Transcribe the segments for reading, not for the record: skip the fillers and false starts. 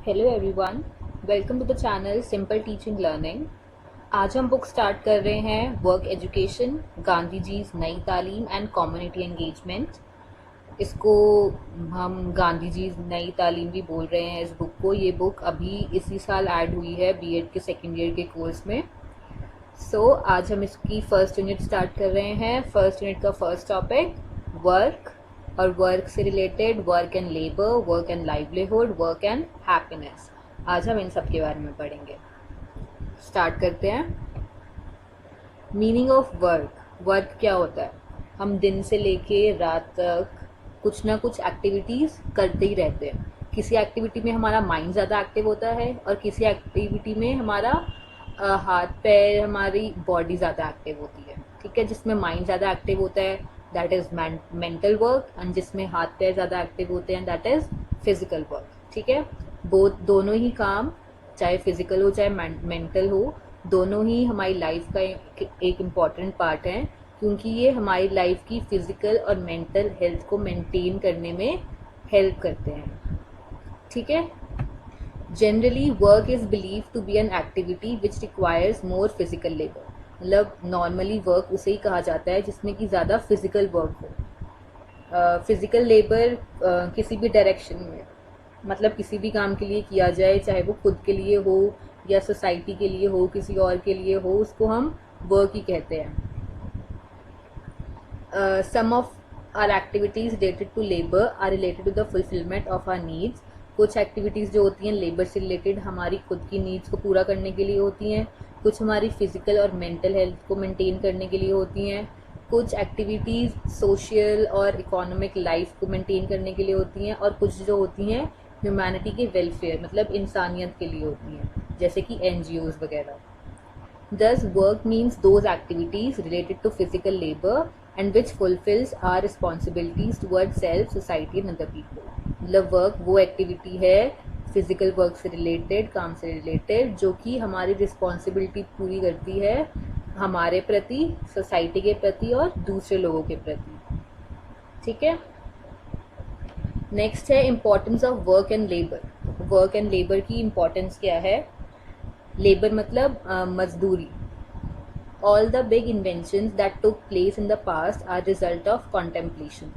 Hello everyone, welcome to the channel simple teaching learning. आज हम book start कर रहे हैं वर्क एजुकेशन, गांधी जी नई तालीम एंड कम्युनिटी एंगेजमेंट। इसको हम गांधी जी नई तालीम भी बोल रहे हैं इस बुक को। ये बुक अभी इसी साल ऐड हुई है बीएड के सेकेंड ईयर के कोर्स में। आज हम इसकी फर्स्ट यूनिट स्टार्ट कर रहे हैं। फर्स्ट यूनिट का फर्स्ट टॉपिक वर्क, और वर्क से related work and labour, work and livelihood, work and happiness. आज हम इन सब के बारे में पढ़ेंगे। स्टार्ट करते हैं। Meaning of work. वर्क क्या होता है? हम दिन से लेके रात तक कुछ ना कुछ एक्टिविटीज़ करते ही रहते हैं। किसी एक्टिविटी में हमारा माइंड ज़्यादा एक्टिव होता है और किसी एक्टिविटी में हमारा हाथ पैर, हमारी बॉडी ज़्यादा एक्टिव होती है। ठीक है, जिसमें माइंड ज़्यादा एक्टिव होता है that is mental work, and जिसमें हाथ पैर ज़्यादा एक्टिव होते हैं दैट इज़ फिजिकल वर्क। ठीक है, दोनों ही काम, चाहे फिजिकल हो चाहे मेंटल हो, दोनों ही हमारी लाइफ का एक इम्पॉर्टेंट पार्ट है, क्योंकि ये हमारी लाइफ की फिजिकल और मेंटल हेल्थ को मेंटेन करने में हेल्प करते हैं। ठीक है, generally work is believe to be an activity which requires more physical labour. मतलब नॉर्मली वर्क उसे ही कहा जाता है जिसमें कि ज़्यादा फिजिकल वर्क हो। फिजिकल लेबर किसी भी डायरेक्शन में, मतलब किसी भी काम के लिए किया जाए, चाहे वो खुद के लिए हो या सोसाइटी के लिए हो, किसी और के लिए हो, उसको हम वर्क ही कहते हैं। Some of our activities related to labour are related to the fulfilment of our needs. कुछ एक्टिविटीज़ जो होती हैं लेबर से रिलेटेड हमारी खुद की नीड्स को पूरा करने के लिए होती हैं। कुछ हमारी फिजिकल और मेंटल हेल्थ को मेंटेन करने के लिए होती हैं। कुछ एक्टिविटीज़ सोशल और इकोनॉमिक लाइफ को मेंटेन करने के लिए होती हैं, और कुछ जो होती हैं ह्यूमैनिटी के वेलफेयर, मतलब इंसानियत के लिए होती हैं, जैसे कि एनजीओज वगैरह। Thus, work means those activities related to physical labor and which fulfills our responsibilities towards self, society and other people. मतलब वर्क वो एक्टिविटी है फिजिकल वर्क से रिलेटेड, काम से रिलेटेड, जो कि हमारी रिस्पॉन्सिबिलिटी पूरी करती है हमारे प्रति, सोसाइटी के प्रति और दूसरे लोगों के प्रति। ठीक है, नेक्स्ट है importance of work and labour. Work and labour की इम्पोर्टेंस क्या है? लेबर मतलब मजदूरी। All the big inventions that took place in the past are result of contemplation.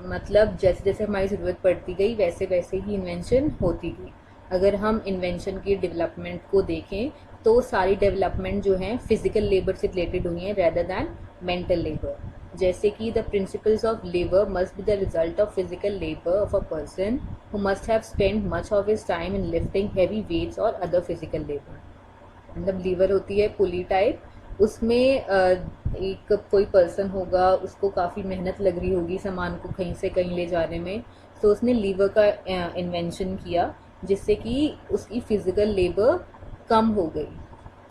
मतलब जैसे जैसे हमारी ज़रूरत पड़ती गई वैसे वैसे ही इन्वेंशन होती गई। अगर हम इन्वेंशन की डेवलपमेंट को देखें तो सारी डेवलपमेंट जो हैं फिजिकल लेबर से रिलेटेड हुई हैं रेदर दैन मेंटल लेबर। जैसे कि the principles of labour must be the result of physical labour of a person who must have spend much of his time in lifting heavy weights और other physical labour. मतलब lever होती है पुली type, उसमें एक कोई person होगा, उसको काफ़ी मेहनत लग रही होगी सामान को कहीं से कहीं ले जाने में, तो उसने लीवर का इन्वेंशन किया जिससे कि उसकी फिजिकल लेबर कम हो गई।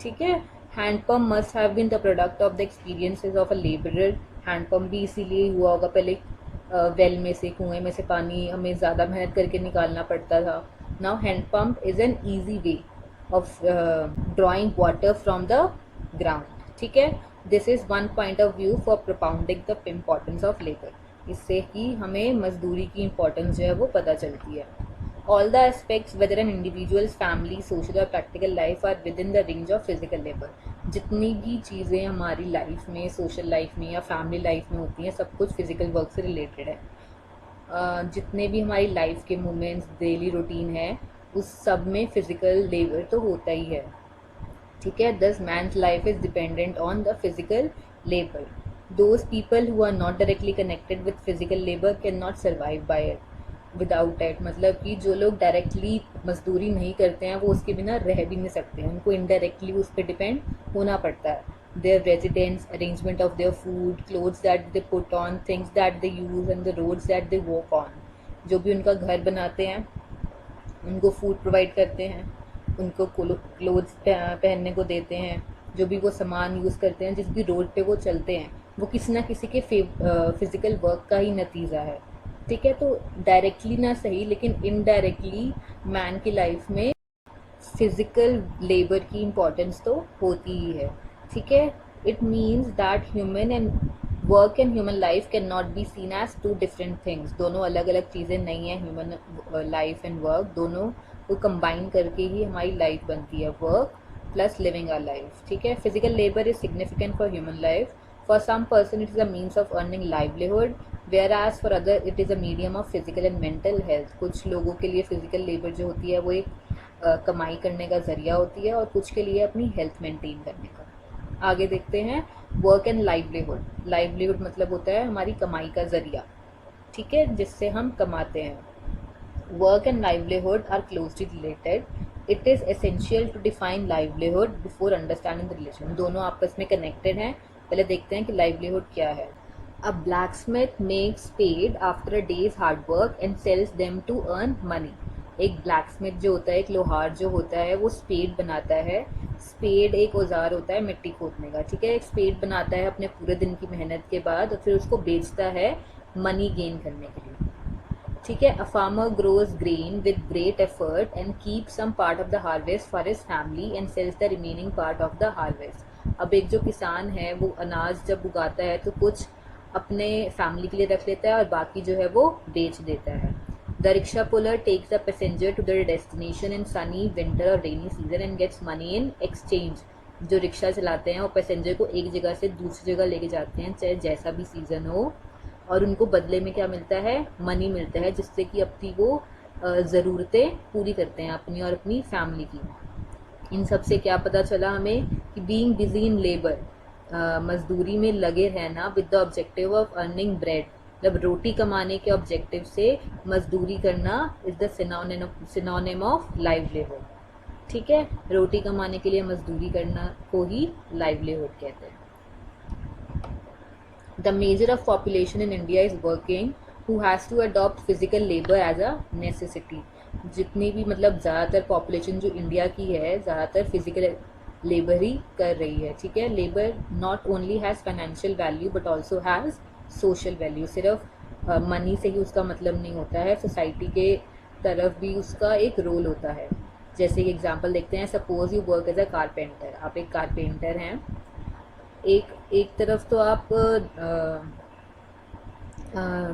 ठीक है, handpump must have been the product of the experiences of a labourer. Handpump भी इसीलिए हुआ होगा, पहले वेल में से, कुएं में से पानी हमें ज़्यादा मेहनत करके निकालना पड़ता था। Now handpump is an easy way of drawing water from the ground. ठीक है, this is one point of view for propounding the importance of labour. इससे ही हमें मजदूरी की इम्पोर्टेंस जो है वो पता चलती है। All the aspects, whether an individual's family, social or practical life, are within the range of physical labor. जितनी भी चीज़ें हमारी लाइफ में, सोशल लाइफ में या फैमिली लाइफ में होती हैं, सब कुछ फिजिकल वर्क से रिलेटेड है। जितने भी हमारी लाइफ के मोमेंट्स, डेली रूटीन है, उस सब में फिजिकल लेबर तो होता ही है। ठीक है, this man's life is dependent on the physical labour. Those people who are not directly connected with physical labour can not survive by it without it. मतलब कि जो लोग डायरेक्टली मजदूरी नहीं करते हैं वो उसके बिना रह भी नहीं सकते हैं, उनको इनडायरेक्टली उस पर डिपेंड होना पड़ता है। Their residence, arrangement of their food, clothes that they put on, things that they use and the roads that they walk on. जो भी उनका घर बनाते हैं, उनको फूड प्रोवाइड करते हैं, उनको क्लोथ्स पहनने को देते हैं, जो भी वो सामान यूज़ करते हैं, जिस भी रोड पे वो चलते हैं, वो किसी ना किसी के फिजिकल वर्क का ही नतीजा है। ठीक है, तो डायरेक्टली ना सही लेकिन इनडायरेक्टली मैन की लाइफ में फिजिकल लेबर की इम्पोर्टेंस तो होती ही है। ठीक है, it means that human and work and human life can not be seen as two different things, दोनों अलग अलग चीज़ें नहीं है। ह्यूमन लाइफ एंड वर्क दोनों को कंबाइन करके ही हमारी लाइफ बनती है, work plus living our life. ठीक है, physical labour is significant for human life. For some person it is a means of earning livelihood, whereas for other it is a medium of physical and mental health. कुछ लोगों के लिए physical labour जो होती है वो एक कमाई करने का जरिया होती है, और कुछ के लिए अपनी हेल्थ मेंटेन करने का। आगे देखते हैं वर्क एंड लाइवलीहुड। लाइवलीहुड मतलब होता है हमारी कमाई का जरिया, ठीक है, जिससे हम कमाते हैं। Work and livelihood are closely related. It is essential to define livelihood before understanding the relation. दोनों आपस में कनेक्टेड हैं। पहले देखते हैं कि लाइवलीहुड क्या है। A blacksmith makes paid after a day's hard work and sells them to earn money. एक ब्लैकस्मिथ जो होता है, एक लोहार जो होता है, वो स्पेड बनाता है। स्पेड एक औजार होता है मिट्टी खोदने का, ठीक है। एक स्पेड बनाता है अपने पूरे दिन की मेहनत के बाद, और फिर उसको बेचता है मनी गेन करने के लिए, ठीक है। A farmer grows grain with great effort and keep some part of the harvest for his family and sells the remaining part of the harvest. अब एक जो किसान है वो अनाज जब उगाता है तो कुछ अपने फैमिली के लिए रख लेता है और बाकी जो है वो बेच देता है। The rickshaw puller takes the passenger to their destination in sunny winter और rainy season and gets money in exchange. जो रिक्शा चलाते हैं वो पैसेंजर को एक जगह से दूसरी जगह लेके जाते हैं, चाहे जैसा भी सीज़न हो, और उनको बदले में क्या मिलता है, मनी मिलता है, जिससे कि अपनी वो ज़रूरतें पूरी करते हैं अपनी और अपनी फैमिली की। इन सब से क्या पता चला हमें कि बीइंग बिजी इन लेबर, मजदूरी में लगे रहना, with the objective of earning bread, मतलब रोटी कमाने के ऑब्जेक्टिव से मजदूरी करना is the synonym of livelihood, ठीक है। रोटी कमाने के लिए मजदूरी करना को ही लाइवलीहुड कहते हैं। The major of population in India is working who has to adopt physical labour as a necessity. जितनी भी मतलब ज़्यादातर पॉपुलेशन जो इंडिया की है, ज़्यादातर फिजिकल लेबर ही कर रही है, ठीक है। Labour not only has financial value but also has social value. सिर्फ मनी से ही उसका मतलब नहीं होता है, सोसाइटी के तरफ भी उसका एक रोल होता है। जैसे कि एग्जांपल देखते हैं, suppose you work as a carpenter. आप एक कारपेंटर हैं, एक तरफ तो आप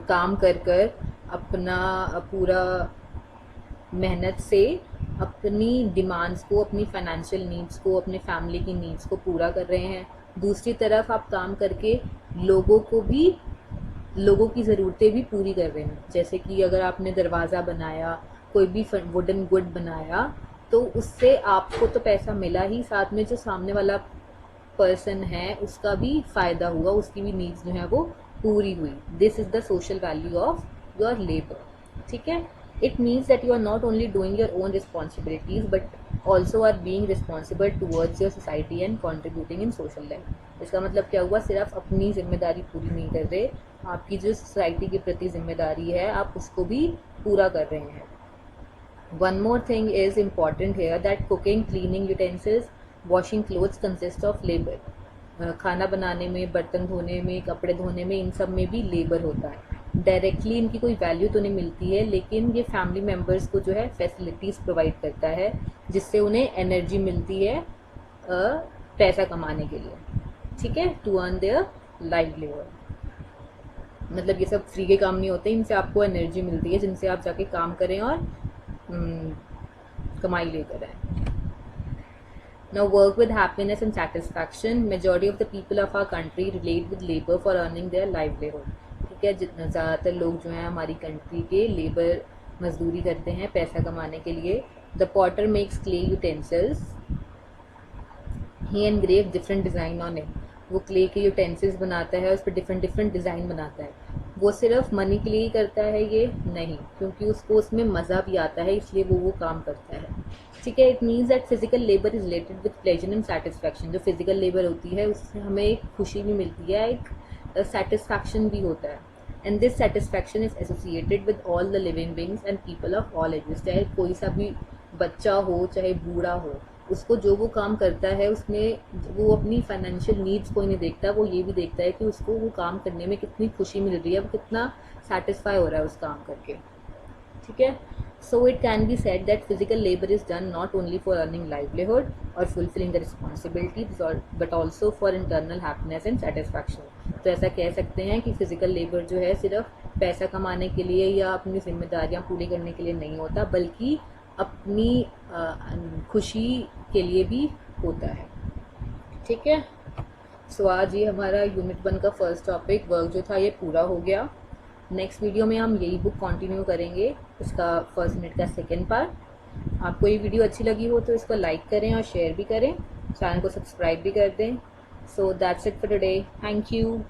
काम कर कर अपना पूरा मेहनत से अपनी डिमांड्स को, अपनी फाइनेंशियल नीड्स को, अपने फैमिली की नीड्स को पूरा कर रहे हैं। दूसरी तरफ आप काम करके लोगों की ज़रूरतें भी पूरी कर रहे हैं। जैसे कि अगर आपने दरवाज़ा बनाया, कोई भी वुडन गुड बनाया, तो उससे आपको तो पैसा मिला ही, साथ में जो सामने वाला पर्सन है उसका भी फ़ायदा हुआ, उसकी भी नीड्स जो है वो पूरी हुई। This is the social value of your labour, ठीक है। It means that you are not only doing your own responsibilities but also are being responsible towards your society and contributing in social life. इसका मतलब क्या हुआ, सिर्फ अपनी जिम्मेदारी पूरी नहीं कर रहे, आपकी जो सोसाइटी के प्रति जिम्मेदारी है आप उसको भी पूरा कर रहे हैं। One more thing is important hair, that cooking, cleaning utensils, washing clothes consist of labour. खाना बनाने में, बर्तन धोने में, कपड़े धोने में, इन सब में भी लेबर होता है। डायरेक्टली इनकी कोई वैल्यू तो नहीं मिलती है, लेकिन ये फैमिली मेम्बर्स को जो है फैसिलिटीज़ प्रोवाइड करता है, जिससे उन्हें एनर्जी मिलती है पैसा कमाने के लिए, ठीक है, टू अर्न देयर लाइवलीहुड। मतलब ये सब फ्री के काम नहीं होते, इनसे आपको एनर्जी मिलती है, जिनसे आप जाके काम करें और कमाई लेकर आए। Now work with happiness and satisfaction. Majority of the people of our country relate with labor for earning their livelihood. ठीक है, जितना ज़्यादातर लोग जो हैं हमारी कंट्री के लेबर मजदूरी करते हैं पैसा कमाने के लिए। The potter makes clay utensils. He engrave different design on it. वो क्ले के यूटेंसिल्स बनाता है, उस पर डिफरेंट डिज़ाइन बनाता है। वो सिर्फ मनी के लिए ही करता है ये नहीं, क्योंकि उसको उसमें मज़ा भी आता है, इसलिए वो काम करता है, ठीक है। It means that physical labour is related with pleasure and satisfaction. जो फिजिकल लेबर होती है उससे हमें एक खुशी भी मिलती है, एक सेटिस्फैक्शन भी होता है। And this satisfaction is associated with all the living beings and people of all ages. चाहे कोई सा भी बच्चा हो, चाहे बूढ़ा हो, उसको जो वो काम करता है उसमें वो अपनी फाइनेंशियल नीड्स को ही नहीं देखता, वो ये भी देखता है कि उसको वो काम करने में कितनी खुशी मिल रही है, वो कितना सेटिस्फाई हो रहा है उस काम करके, ठीक है। So it can be said that physical labour is done not only for earning livelihood और fulfilling the responsibility but also for internal happiness and satisfaction. तो ऐसा कह सकते हैं कि फिज़िकल लेबर जो है सिर्फ पैसा कमाने के लिए या अपनी जिम्मेदारियां पूरी करने के लिए नहीं होता, बल्कि अपनी खुशी के लिए भी होता है। ठीक है, सो आज ये हमारा यूनिट 1 का फर्स्ट टॉपिक वर्क जो था ये पूरा हो गया। नेक्स्ट वीडियो में हम यही बुक कंटिन्यू करेंगे, उसका फर्स्ट यूनिट का सेकेंड पार्ट। आपको ये वीडियो अच्छी लगी हो तो इसको लाइक करें और शेयर भी करें, चैनल को सब्सक्राइब भी कर दें। So that's it for today, thank you.